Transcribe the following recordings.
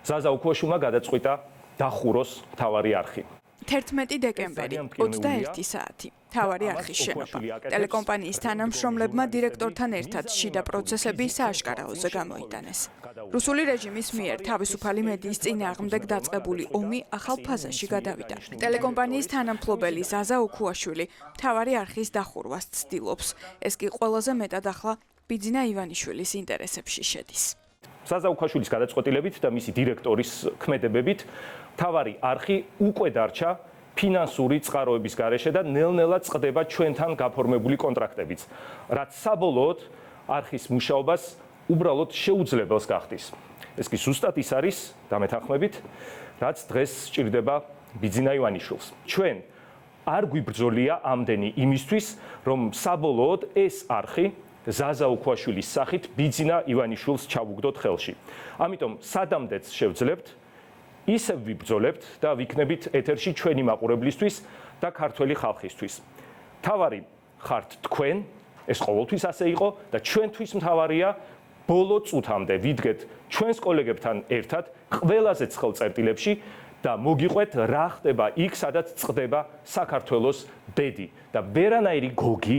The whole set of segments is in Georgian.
ზაზა უქვაშვილმა გადაწყვიტა დახუროს მთავარი არხი. 11 დეკემბერი 21 საათი მთავარი არხის შენობა. ტელეკომპანიის თანამშრომლებმა დირექტორთან ერთად შიდა პროცესები სააშკარაოზე გამოიტანეს. რუსული რეჟიმის მიერ თავისუფალი მედიის წინააღმდეგ დაწყებული ომი ახალ ფაზაში გადავიდა. ტელეკომპანიის თანამფლობელი ზაზა უქვაშვილი მთავარი არხის დახურვას ცდილობს. ეს კი ყველაზე მეტად ახლა ბიძინა ივანიშვილის ინტერესებში შედის. ზაზა უქვაშვილის გადაწყვეტილებით და მისი დირექტორის ქმედებებით მთავარი არხი უკვე დარჩა ფინანსური წყაროების გარეშე და ნელ-ნელა წყდება ჩვენთან გაფორმებული კონტრაქტებიც, რაც საბოლოოდ არხის მუშაობას უბრალოდ შეუძლებელს გახდის. ეს კი ზუსტად ის არის, დამეთანხმებით, რაც დღეს სჭირდება ბიძინა ივანიშვილს. ჩვენ არ გვიბრძოლია ამდენი იმისთვის, რომ საბოლოოდ ეს არხი ზაზა უქვაშვილის სახით ბიძინა ივანიშვილს ჩავუგდოთ ხელში. ამიტომ სადამდეც შევძლებთ, ისევ ვიბრძოლებთ და ვიქნებით ეთერში ჩვენი მაყურებლისთვის და ქართველი ხალხისთვის. მთავარი ხართ თქვენ, ეს ყოველთვის ასე იყო და ჩვენთვის მთავარია ბოლო წუთამდე ვიდგეთ ჩვენს კოლეგებთან ერთად ყველაზე ცხელ წერტილებში და მოგიყვეთ რა ხდება იქ, სადაც წყდება საქართველოს ბედი და ვერანაირი გოგი,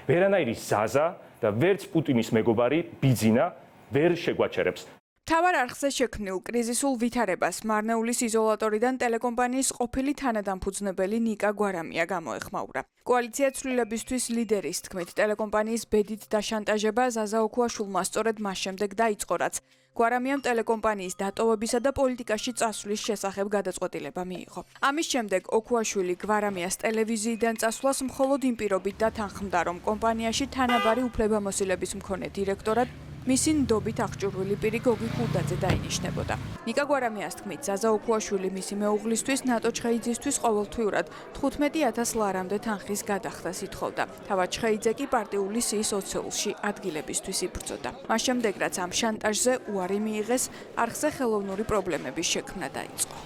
ვერანაირი ზაზა და ვერც პუტინის მეგობარი ბიძინა ვერ შეგვაჩერებს. მთავარ არხზე შექმნილ კრიზისულ ვითარებას მარნეულის იზოლატორიდან ტელეკომპანიის ყოფილი თანადამფუძნებელი ნიკა გვარამია გამოეხმაურა. კოალიცია ცვლილებისთვის ლიდერის თქმით, ტელეკომპანიის ბედით დაშანტაჟება ზაზა უქვაშვილმა სწორედ მას შემდეგ დაიწყო, რაც გვარამიამ ტელეკომპანიის დატოვებისა და პოლიტიკაში წასვლის შესახებ გადაწყვეტილება მიიღო. ამის შემდეგ ოქვაშვილი გვარამიას ტელევიზიიდან წასვლას მხოლოდ იმ პირობით დათანხმდა, რომ კომპანიაში თანაბარი უფლებამოსილების მქონე დირექტორად მისი ნდობით აღჭურვილი პირი გოგი ქურდაძე დაინიშნებოდა. ნიკა გვარამიას თქმით, ზაზა უქვაშვილი მისი მეუღლისთვის, ნატო ჩხეიძისთვის ყოველთვიურად 15,000 ლარამდე თანხის გადახდას ითხოვდა. თავად ჩხეიძე კი პარტიული სიის ოცეულში ადგილებისთვის იბრძოდა. მას შემდეგ, რაც ამ შანტაჟზე უარი მიიღეს, არხზე ხელოვნური პრობლემების შექმნა დაიწყო.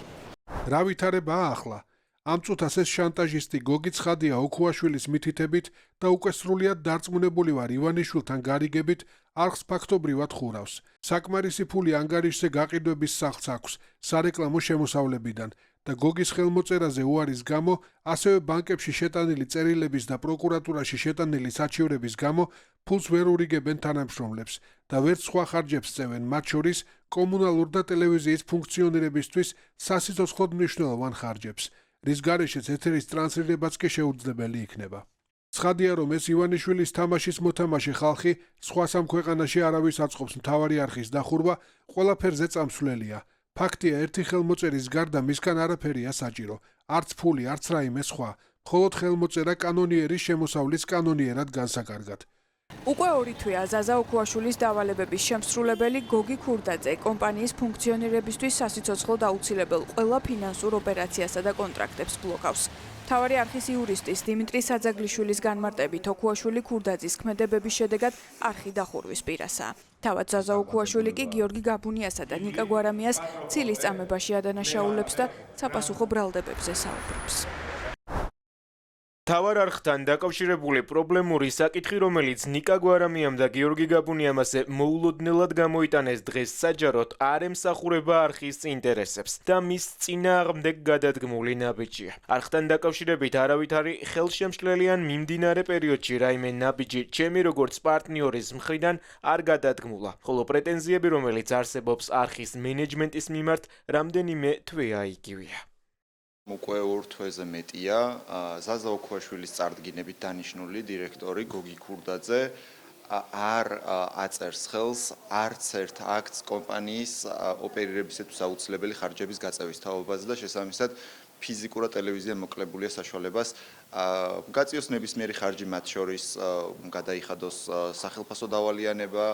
რა ვითარებაა ახლა? ამ წუთას ეს შანტაჟისტი გოგი ცხადია ოქვაშვილის მითითებით და უკვე სრულიად დარწმუნებული ვარ ივანიშვილთან გარიგებით არხს ფაქტობრივად ხურავს. საკმარისი ფული ანგარიშზე გაყიდვების სახლს აქვს სარეკლამო შემოსავლებიდან და გოგის ხელმოწერაზე უარის გამო, ასევე ბანკებში შეტანილი წერილების და პროკურატურაში შეტანილი საჩივრების გამო ფულს ვერ ურიგებენ თანამშრომლებს და ვერც სხვა ხარჯებს წევენ, მათ შორის კომუნალურ და ტელევიზიის ფუნქციონირებისთვის სასიცოცხლოდ მნიშვნელოვან ხარჯებს. რის გარეშეც ეთერის ტრანსლირებაც კი შეუძლებელი იქნება. ცხადია, რომ ეს ივანიშვილის თამაშის მოთამაშე ხალხი სხვა სამ ქვეყანაში არავის აწყობს მთავარი არხის დახურვა, ყველაფერზე წამსვლელია. ფაქტია, ერთი ხელმოწერის გარდა მისგან არაფერია საჭირო, არც ფული, არც რაიმე სხვა, მხოლოდ ხელმოწერა კანონიერის შემოსავლის კანონიერად განსაკარგად. უკვე 2 თვეა ზაზა უქვაშვილის დავალებების შემსრულებელი გოგი ქურდაძე კომპანიის ფუნქციონირებისთვის სასიცოცხლოდ აუცილებელ ყველა ფინანსურ ოპერაციასა და კონტრაქტებს ბლოკავს. მთავარი არხის იურისტის დიმიტრი საძაგლიშვილის განმარტებით, ოქვაშვილი ქურდაძის ქმედებების შედეგად არხი დახურვის პირასაა. თავად ზაზა უქვაშვილი კი გიორგი გაბუნიასა და ნიკა გვარამიას ცილის წამებაში ადანაშაულებს და საპასუხო ბრალდებებზე საუბრობს. მთავარ არხთან დაკავშირებული პრობლემური საკითხი, რომელიც ნიკა გვარამიამ და გიორგი გაბუნიამ ასე მოულოდნელად გამოიტანეს დღეს საჯაროდ, არ ემსახურება არხის ინტერესებს და მის წინააღმდეგ გადადგმული ნაბიჯია. არხთან დაკავშირებით არავითარი ხელშემშლელი ან მიმდინარე პერიოდში რაიმე ნაბიჯი ჩემი როგორც პარტნიორის მხრიდან არ გადადგმულა, ხოლო პრეტენზიები, რომელიც არსებობს არხის მენეჯმენტის მიმართ, რამდენიმე თვეა იგივეა. უკვე 2 თვეზე მეტია ზაზა ოქვაშვილის წარდგინებით დანიშნული დირექტორი გოგი ქურდაძე არ აწერს ხელს არც ერთ აქტს კომპანიის ოპერირებისათვის აუცილებელი ხარჯების გაწევის თაობაზე და შესაბამისად ფიზიკურად ტელევიზია მოკლებულია საშუალებას გაწიოს ნებისმიერი ხარჯი, მათ შორის გადაიხადოს სახელფასო დავალიანება,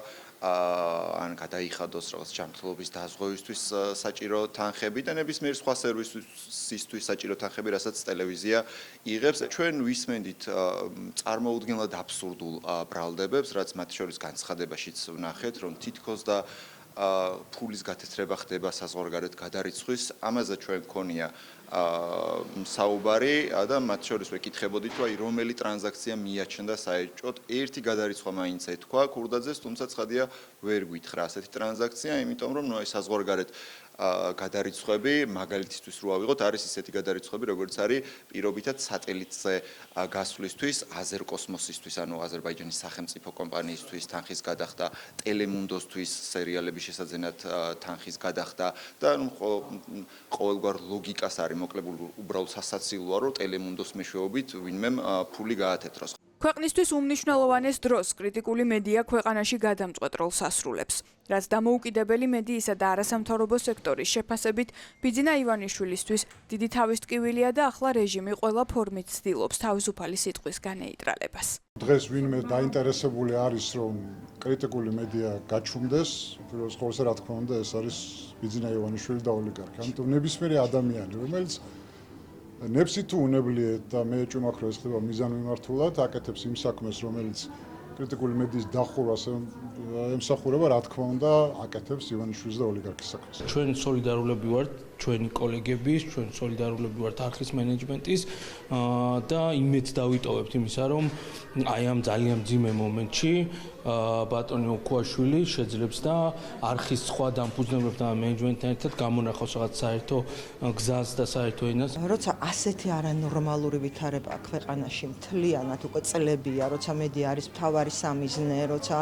ან გადაიხადოს რაღაც ჯანმრთელობის დაზღვევისთვის საჭირო თანხები და ნებისმიერი სხვა სერვისისთვის საჭირო თანხები, რასაც ტელევიზია იღებს. ჩვენ ვისმენდით წარმოუდგენლად აბსურდულ ბრალდებებს, რაც მათ შორის განცხადებაშიც ვნახეთ, რომ თითქოს და ფულის გათეთრება ხდება საზღვარგარეთ გადარიცხვის, ამაზე ჩვენ გქონია საუბარი და მათ შორის ვეკითხებოდით, რომ რომელი ტრანზაქცია მიაჩნდა საერთოდ. ერთი გადარიცხვა მაინც ეთქვა ქურდაძეს, თუმცა ცხადია ვერ გითხრა ასეთი ტრანზაქცია, იმიტომ რომ აი საზღვარგარეთ გადარიცხვები მაგალითისთვის რო ავიღოთ, არის ისეთი გადარიცხვები, როგორც არის პირობითად სატელიტზე გასვლისთვის, აზერკოსმოსისთვის, ანუ აზერბაიჯანის სახელმწიფო კომპანიისთვის თანხის გადახდა, ტელემუნდოსთვის სერიალების შესაძენად თანხის გადახდა და ანუ ყოველგვარ ლოგიკას არის მოკლებული უბრალოდ სასაცილოა, რომ ტელემუნდოს მეშვეობით ვინმემ ფული გაათეთროს. ქვეყნისთვის უმნიშვნელოვანეს დროს კრიტიკული მედია ქვეყანაში გადამწყვეტ როლს ასრულებს. რაც დამოუკიდებელი მედიისა და არასამთავრობო სექტორის შეფასებით ბიძინა ივანიშვილისთვის დიდი თავისტკივილია და ახლა რეჟიმი ყველა ფორმით ცდილობს თავისუფალი სიტყვის განეიტრალებას. დღეს ვინმე დაინტერესებული არის, რომ კრიტიკული მედია გაჩუმდეს, უპირველეს ყოვლისა, რა თქმა უნდა, ეს არის ბიძინა ივანიშვილი და ოლიგარქი. ამიტომ ნებისმიერი ადამიანი, რომელიც ნებსი თუ უნებლიეთ და მე ეჭვმაქვს, რომ ეს ხდება მიზანმიმართულად, აკეთებს იმ საქმეს, რომელიც კრიტიკული მედიის დახურვას ემსახურება, რა თქმა უნდა, აკეთებს ივანიშვილის და ოლიგარქის საქმეს. ჩვენ სოლიდარულები ვართ ჩვენი კოლეგების, ჩვენ სოლიდარულები ვართ არხის მენეჯმენტის და იმედს დავიტოვებთ იმისა, რომ აი ამ ძალიან მძიმე მომენტში ბატონი ოქუაშვილი შეძლებს და არხის სხვა დამფუძნებლებთან და მენეჯმენტთან ერთად გამონახავს რაღაც საერთო გზას და საერთო ენას. როცა ასეთი არანორმალური ვითარება ქვეყანაში მთლიანად უკვე წლებია, როცა მედია არის მთავარი სამიზნე, როცა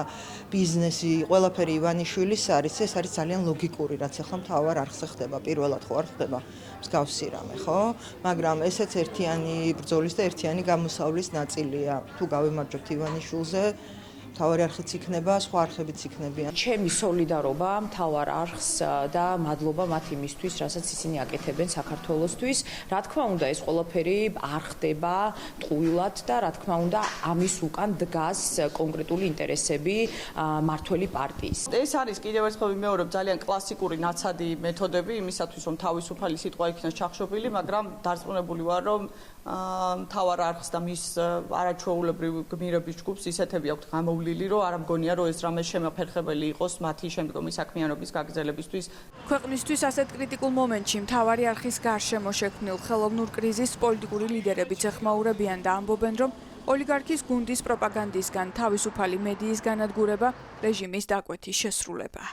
ბიზნესი, ყველაფერი ივანიშვილის არის, ეს არის ძალიან ლოგიკური, რაც ახლა მთავარ არხზე ხდება, პირველად ხო არ ხდება მსგავსი რამე, ხო? მაგრამ ესეც ერთიანი ბრძოლის და ერთიანი გამოსავლის ნაწილია. თუ გავემარჯვებთ ივანიშვილზე, მთავარი არხიც იქნება, სხვა არხებიც იქნებიან. ჩემი სოლიდარობა მთავარ არხს და მადლობა მათ იმისთვის, რასაც ისინი აკეთებენ საქართველოსთვის. რა თქმა უნდა, ეს ყველაფერი არ ხდება ტყუილად და რა თქმა უნდა, ამის უკან დგას კონკრეტული ინტერესები მართველი პარტიის. ეს არის კიდევ ერთხელ ვიმეორებ ძალიან კლასიკური ნაცადი მეთოდები იმისათვის, რომ თავისუფალი სიტყვა იქნას ჩახშობილი, მაგრამ დარწმუნებული ვარ, რომ მთავარ არხს და მის არაჩვეულებრივ გმირების ჯგუფს ისეთები აქვთ გამოვლილი, რომ არ მგონია, რომ ეს რამე შემაფერხებელი იყოს მათი შემდგომი საქმიანობის გაგრძელებისთვის. ქვეყნისთვის ასეთ კრიტიკულ მომენტში მთავარი არხის გარშემო შექმნილ ხელოვნურ კრიზისს პოლიტიკური ლიდერებიც ეხმაურებიან და ამბობენ, რომ ოლიგარქის გუნდის პროპაგანდისგან თავისუფალი მედიის განადგურება რეჟიმის დაკვეთის შესრულებაა.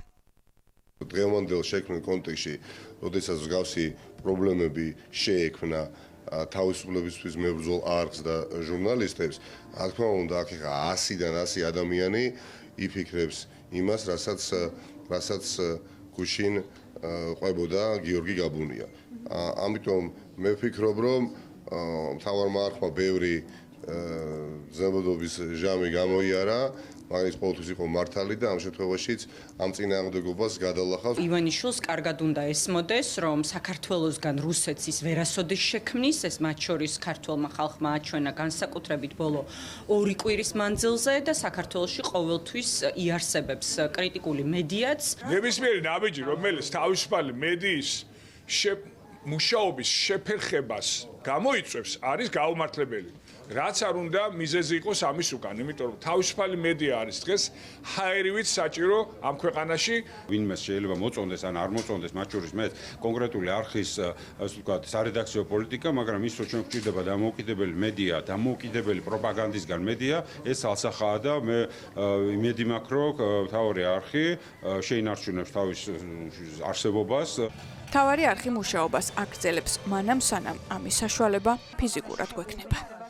დღევანდელ შექმნილ კონტექსტში, როდესაც მსგავსი პრობლემები შეექმნა თავისუფლებისთვის მებრძოლ არხს და ჟურნალისტებს, რა თქმა უნდა, აქ 100-დან 100 ადამიანი იფიქრებს იმას, რასაც გუშინ ყვებოდა გიორგი გაბუნია. ამიტომ მე ვფიქრობ, რომ მთავარმა არხმა ბევრი ზემოდობის ჟამი გამოიარა, მაგრამ ის ყოველთვის იყო მართალი და ამ შემთხვევაშიც ამ წინააღმდეგობას გადალახავს. ივანიშვილს კარგად უნდა ესმოდეს, რომ საქართველოსგან რუსეთს ის ვერასოდეს შექმნის, ეს მათ შორის ქართველმა ხალხმა აჩვენა განსაკუთრებით ბოლო 2 კვირის მანძილზე და საქართველოში ყოველთვის იარსებებს კრიტიკული მედიაც. ნებისმიერი ნაბიჯი, რომელიც თავისუფალი მედიის მუშაობის შეფერხებას გამოიწვევს, არის გაუმართლებელი. რაც არ უნდა მიზეზი იყოს ამის უკან, იმიტომ რომ თავისუფალი მედია არის დღეს ჰაერივით საჭირო ამ ქვეყანაში. ვინმე შეიძლება მოწონდეს ან არ მოწონდეს, მათ შორის მე კონკრეტული არხის, ასე ვთქვათ, სარედაქციო პოლიტიკა, მაგრამ ის რომ ჩვენ გვჭირდება დამოუკიდებელი მედია, დამოუკიდებელი პროპაგანდისგან მედია, ეს ალსახაა და მე იმედი მაქვს, რომ მთავარი არხი შეინარჩუნებს თავის არსებობას. მთავარი არხი მუშაობას აგრძელებს, მანამ სანამ ამის საშუალება ფიზიკურად გვექნება.